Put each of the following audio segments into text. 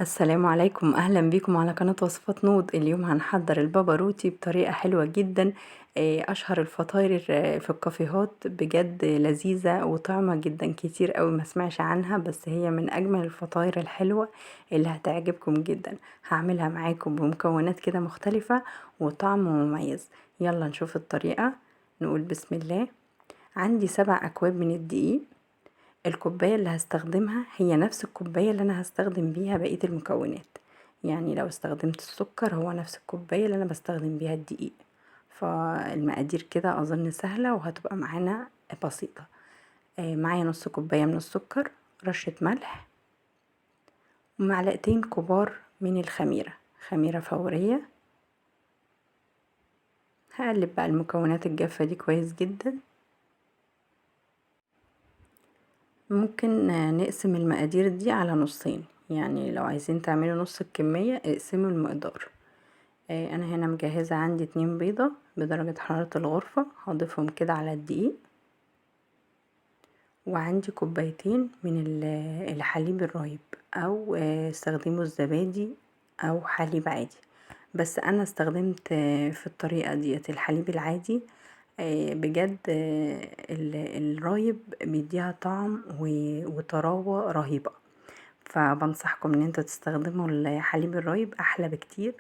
السلام عليكم، أهلا بيكم على قناة وصفات نود. اليوم هنحضر البابا روتي بطريقة حلوة جدا. أشهر الفطاير في الكافيهات، بجد لذيذة وطعمة جدا، كتير قوي ما سمعش عنها، بس هي من أجمل الفطاير الحلوة اللي هتعجبكم جدا. هعملها معاكم بمكونات كده مختلفة وطعم مميز. يلا نشوف الطريقة. نقول بسم الله. عندي 7 أكواب من الدقيق. الكوباية اللي هستخدمها هي نفس الكوباية اللي انا هستخدم بيها بقية المكونات، يعني لو استخدمت السكر هو نفس الكوباية اللي انا بستخدم بيها الدقيق. فالمقادير كده اظن سهلة وهتبقى معانا بسيطة. معايا نص كوباية من السكر، رشة ملح، ومعلقتين كبار من الخميرة، خميرة فورية. هقلب بقى المكونات الجافة دي كويس جدا. ممكن نقسم المقادير دي على نصين، يعني لو عايزين تعملوا نص الكمية اقسموا المقدار. انا هنا مجهزة عندي 2 بيضة بدرجة حرارة الغرفة، هضيفهم كده على الدقيق. وعندي كوبايتين من الحليب الرايب، او استخدموا الزبادي او حليب عادي، بس انا استخدمت في الطريقة ديت الحليب العادي. بجد الرايب بيديها طعم وطراوة رهيبة، فبنصحكم ان انتوا تستخدموا الحليب الرايب، احلى بكتير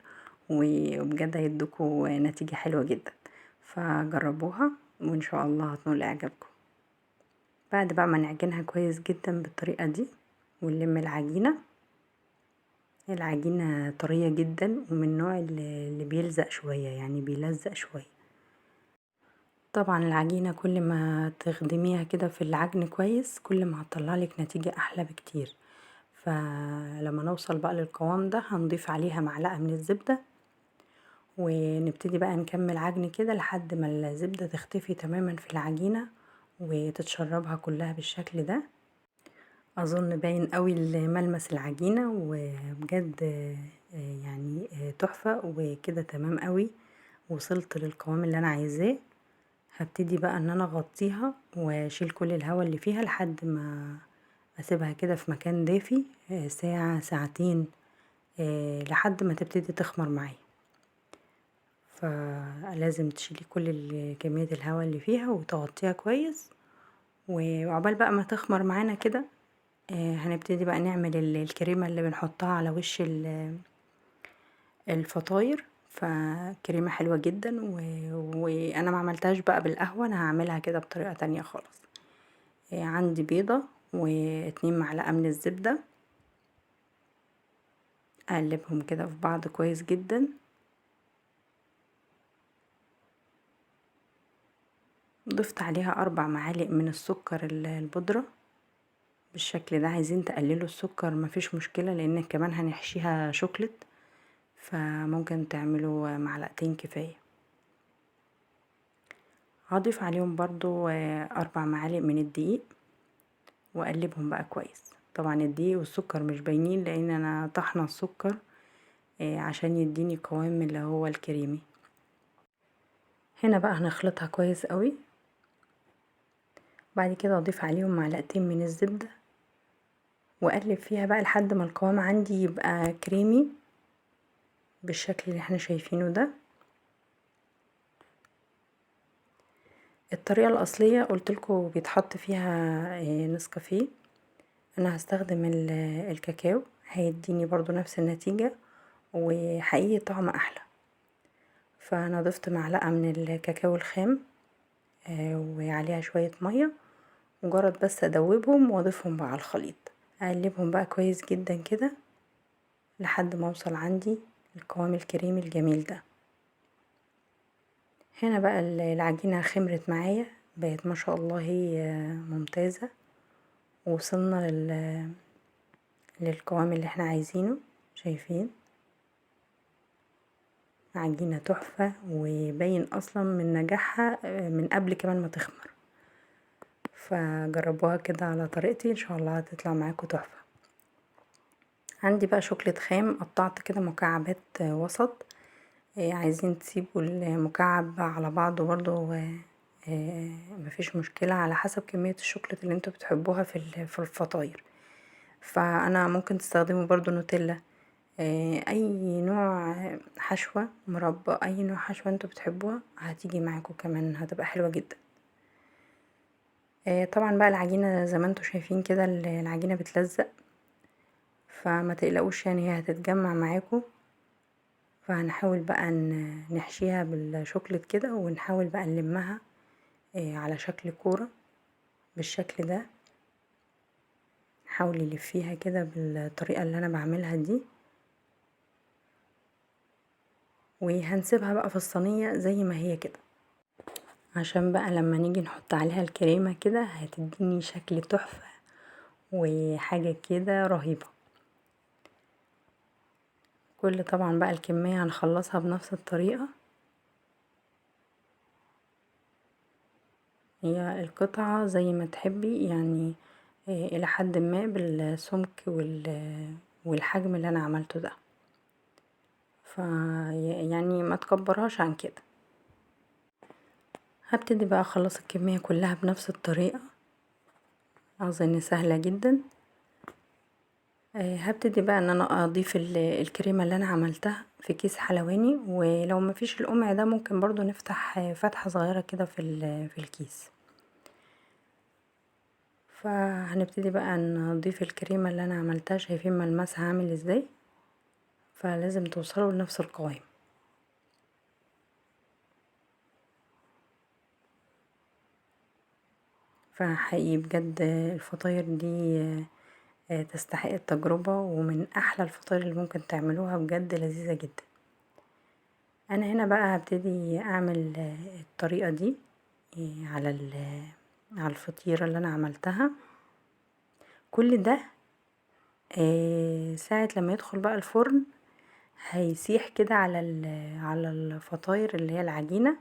وبجد هيدوكوا نتيجة حلوة جدا. فجربوها وان شاء الله هتنول اعجابكم. بعد بقى ما نعجنها كويس جدا بالطريقة دي ونلم العجينة طرية جدا، ومن النوع اللي بيلزق شوية، يعني بيلزق شوية. طبعا العجينة كل ما تخدميها كده في العجن كويس، كل ما هتطلعلك نتيجة احلى بكتير. فلما نوصل بقى للقوام ده هنضيف عليها معلقة من الزبدة، ونبتدي بقى نكمل عجن كده لحد ما الزبدة تختفي تماما في العجينة وتتشربها كلها بالشكل ده. اظن باين قوي ملمس العجينة، وبجد يعني تحفة وكده تمام قوي. وصلت للقوام اللي انا عايزاه. هبتدي بقى ان انا اغطيها واشيل كل الهواء اللي فيها لحد ما اسيبها كده في مكان دافي ساعة ساعتين، لحد ما تبتدي تخمر معايا. فلازم تشيلي كل كمية الهواء اللي فيها وتغطيها كويس. وعقبال بقى ما تخمر معانا كده هنبتدي بقى نعمل الكريمة اللي بنحطها على وش الفطاير. فكريمة حلوة جدا وانا ما عملتهاش بقى بالقهوة، انا هعملها كده بطريقة تانية خالص. عندي بيضة و2 معلقة من الزبدة، اقلبهم كده في بعض كويس جدا. ضفت عليها 4 معالق من السكر البودرة بالشكل ده. عايزين تقللوا السكر مفيش مشكلة، لان كمان هنحشيها شوكليت، فممكن تعملوا معلقتين كفاية. هضيف عليهم برضو 4 معالق من الدقيق واقلبهم بقى كويس. طبعا الدقيق والسكر مش باينين لان انا طحنة السكر عشان يديني قوام اللي هو الكريمي. هنا بقى هنخلطها كويس قوي. بعد كده اضيف عليهم معلقتين من الزبدة واقلب فيها بقى لحد ما القوام عندي يبقى كريمي بالشكل اللي احنا شايفينه ده. الطريقة الأصلية قلتلكوا بيتحط فيها نسكافيه، أنا هستخدم الكاكاو، هيديني برضو نفس النتيجة وحقيقي طعم أحلى. فأنا ضفت معلقة من الكاكاو الخام وعليها شوية مية، مجرد بس أدوبهم وأضيفهم بقى على الخليط، أقلبهم بقى كويس جدا كده لحد ما أوصل عندي القوام الكريمي الجميل ده. هنا بقى العجينة خمرت معايا، بقت ما شاء الله هي ممتازة، ووصلنا للقوام اللي احنا عايزينه. شايفين عجينة تحفة، وباين اصلا من نجاحها من قبل كمان ما تخمر. فجربوها كده على طريقتي، ان شاء الله هتطلع معاكم تحفة. عندي بقى شوكليت خام، قطعت كده مكعبات وسط. عايزين تسيبوا المكعب على بعضه برضو مفيش مشكلة، على حسب كمية الشوكولاتة اللي انتوا بتحبوها في الفطاير. فانا ممكن تستخدموا برضو نوتيلا، اي نوع حشوة، مربى، اي نوع حشوة انتوا بتحبوها هتيجي معاكم كمان، هتبقى حلوة جدا. طبعا بقى العجينة زي ما انتوا شايفين كده العجينة بتلزق، فما تقلقوش يعني هي هتتجمع معاكم. فهنحاول بقى نحشيها بالشوكليت كده، ونحاول بقى نلمها على شكل كورة بالشكل ده. حاولي لفيها كده بالطريقة اللي انا بعملها دي، وهنسيبها بقى في الصينية زي ما هي كده، عشان بقى لما نيجي نحط عليها الكريمة كده هتديني شكل تحفة وحاجة كده رهيبة. كل طبعا بقى الكمية هنخلصها بنفس الطريقة. هي القطعة زي ما تحبي يعني، الى حد ما بالسمك والحجم اللي انا عملته ده، يعني ما تكبرهاش عن كده. هبتدي بقى اخلص الكمية كلها بنفس الطريقة، اظن سهلة جدا. هبتدي بقى ان انا اضيف الكريمة اللي انا عملتها في كيس حلواني، ولو ما فيش القمع ده ممكن برضو نفتح فتحة صغيرة كده في الكيس. فهنبتدي بقى نضيف الكريمة اللي انا عملتها، شايفين ملمسها عامل ازاي، فلازم توصلوا لنفس القوام. فحقيقي بجد الفطاير دي تستحق التجربة، ومن احلى الفطاير اللي ممكن تعملوها، بجد لذيذة جدا. انا هنا بقى هبتدي اعمل الطريقة دي على الفطيرة اللي انا عملتها. كل ده ساعة لما يدخل بقى الفرن هيسيح كده على الفطاير اللي هي العجينة،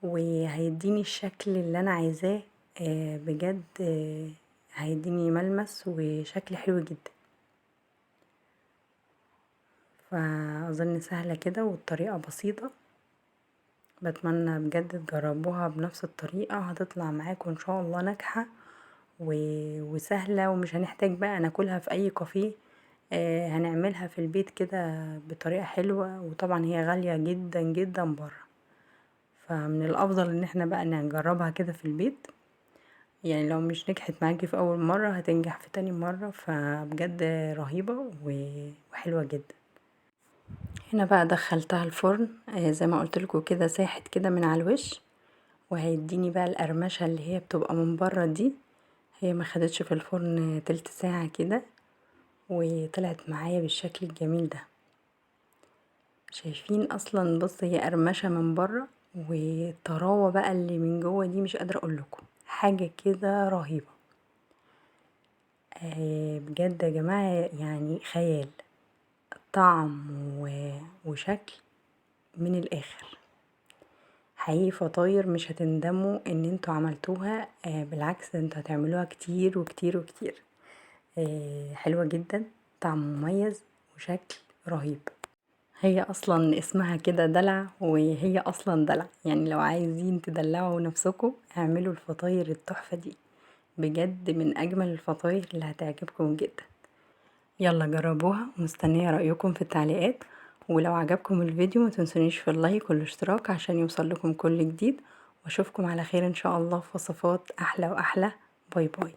وهيديني الشكل اللي انا عايزاه. بجد هيديني ملمس وشكل حلو جدا. فاظن سهلة كده والطريقة بسيطة، بتمنى بجد تجربوها بنفس الطريقة، هتطلع معاكم ان شاء الله ناجحة وسهلة، ومش هنحتاج بقى ناكلها في اي كافيه. هنعملها في البيت كده بطريقة حلوة، وطبعا هي غالية جدا جدا برا، فمن الافضل ان احنا بقى نجربها كده في البيت. يعني لو مش نجحت معاكي في اول مرة هتنجح في تاني مرة، فبجد رهيبة وحلوة جدا. هنا بقى دخلتها الفرن، زي ما قلتلكوا كده ساحت كده من على الوش، وهيديني بقى القرمشة اللي هي بتبقى من بره دي. هي ما خدتش في الفرن تلت ساعة كده، وطلعت معايا بالشكل الجميل ده. شايفين اصلا، بص هي قرمشة من بره، والطراوة بقى اللي من جوه دي مش قادرة اقولكم، حاجة كده رهيبة. بجد يا جماعة يعني خيال، طعم وشكل من الاخر. حقيقي فطاير مش هتندموا ان انتوا عملتوها، بالعكس انتوا هتعملوها كتير وكتير وكتير. حلوة جدا، طعم مميز وشكل رهيب. هي اصلا اسمها كده دلع، وهي اصلا دلع، يعني لو عايزين تدلعوا نفسكم اعملوا الفطاير التحفة دي، بجد من اجمل الفطاير اللي هتعجبكم جدا. يلا جربوها، ومستنية رأيكم في التعليقات. ولو عجبكم الفيديو ما تنسونيش في اللايك والاشتراك عشان يوصل لكم كل جديد، واشوفكم على خير ان شاء الله في وصفات احلى واحلى. باي باي.